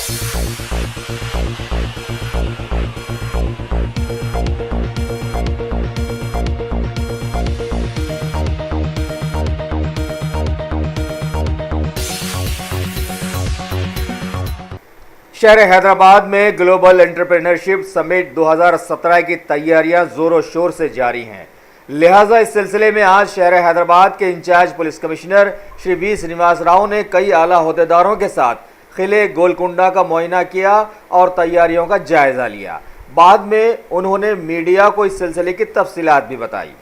शहर हैदराबाद में global entrepreneurship summit 2017 की तैयारियां जोरों शोर से जारी हैं। लिहाजा इस सिलसिले में आज शहर हैदराबाद के incharge police commissioner Shri V Srinivas ने कई आला होद्देदारों के साथ किले गोलकुंडा का मुआयना किया और तैयारियों का जायजा लिया। बाद में उन्होंने मीडिया को इस सिलसिले की तफसीलात भी बताई।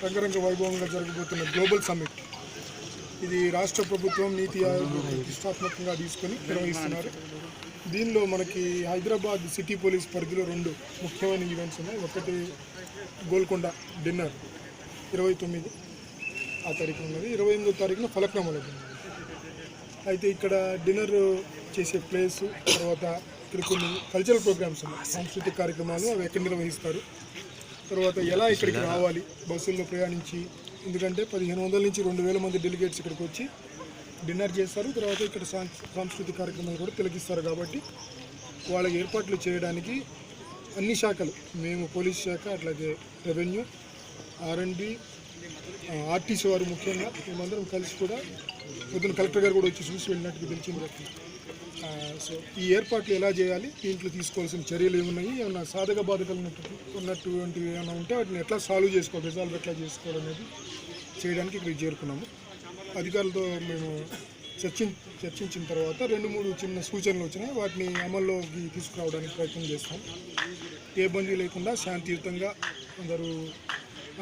రంగరంగ వైభవంగా జరగబోతున్న గ్లోబల్ సమ్మిట్ ఇది రాష్ట్ర ప్రభుత్వం నీతి ఆయోగ్ ప్రతిష్టాత్మకంగా తీసుకొని నిర్వహిస్తున్నారు. దీనిలో మనకి హైదరాబాద్ సిటీ పోలీస్ పరిధిలో రెండు ముఖ్యమైన ఈవెంట్స్ ఉన్నాయి. ఒకటి గోల్కొండ డిన్నర్ 29 ఆ తారీఖు ఉన్నది, 28వ తారీఖున ఫలక్నామాలో ఉన్నది. అయితే ఇక్కడ డిన్నర్ చేసే ప్లేస్, తర్వాత ఇక్కడ కొన్ని కల్చరల్ ప్రోగ్రామ్స్ ఉన్నాయి, సాంస్కృతిక కార్యక్రమాలు అవి ఎక్కడ నిర్వహిస్తారు, తర్వాత ఎలా ఇక్కడికి రావాలి బస్సుల్లో ప్రయాణించి, ఎందుకంటే 1500 నుంచి 2000 మంది డెలిగేట్స్ ఇక్కడికి వచ్చి డిన్నర్ చేస్తారు. తర్వాత ఇక్కడ సాంస్కృతిక కార్యక్రమాలు కూడా తిలకిస్తారు. కాబట్టి వాళ్ళకి ఏర్పాట్లు చేయడానికి అన్ని శాఖలు, మేము పోలీస్ శాఖ, అట్లాగే రెవెన్యూ, R&D, ఆర్టీసీ వారు ముఖ్యంగా మేమందరం కలిసి కూడా పొద్దున కలెక్టర్ గారు కూడా వచ్చి చూసి వెళ్ళినట్టుగా తెలిసింది. సో ఈ ఏర్పాట్లు ఎలా చేయాలి, దీంట్లో తీసుకోవాల్సిన చర్యలు ఏమున్నాయి, ఏమన్నా సాధక బాధకాలు ఉన్నటువంటివి ఏమైనా ఉంటే వాటిని ఎట్లా సాల్వ్ చేసుకోవాలి, రిజాల్వ్ ఎట్లా చేసుకోవాలి అనేది చేయడానికి ఇక్కడికి చేరుకున్నాము. అధికారులతో మేము చర్చించిన తర్వాత 2-3 చిన్న సూచనలు వచ్చినాయి. వాటిని అమల్లోకి తీసుకురావడానికి ప్రయత్నం చేస్తాం. ఏ ఇబ్బంది లేకుండా శాంతియుతంగా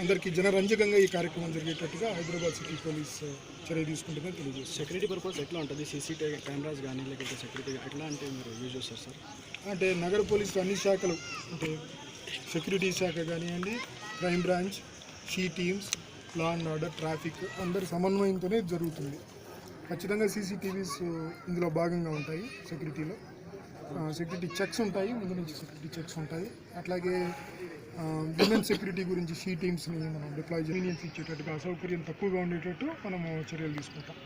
అందరికీ జనరంజకంగా ఈ కార్యక్రమం జరిగేటట్టుగా హైదరాబాద్ సిటీ పోలీస్ చర్య తీసుకుంటుందని తెలియజేస్తారు. సెక్యూరిటీ పర్పస్ ఎట్లా ఉంటుంది? సీసీటీవీ కెమెరాస్ కానీ లేకపోతే సెక్యూరిటీ ఎట్లా అంటే మీరు యూజ్ చేస్తారు సార్? అంటే నగర పోలీసులు అన్ని శాఖలు, అంటే సెక్యూరిటీ శాఖ కానివ్వండి, crime branch, she teams, law and order, traffic అందరి సమన్వయంతోనే జరుగుతుంది. ఖచ్చితంగా సీసీటీవీస్ ఇందులో భాగంగా ఉంటాయి. సెక్యూరిటీ చెక్స్ ఉంటాయి, ముందు నుంచి సెక్యూరిటీ చెక్స్ ఉంటాయి. అట్లాగే విమెన్ సెక్యూరిటీ గురించి షీ టీమ్స్ని మనం డిప్లాయ్ కన్వీనియన్స్ ఇచ్చేటట్టుగా, అసౌకర్యం తక్కువగా ఉండేటట్టు మనము చర్యలు తీసుకుంటాం.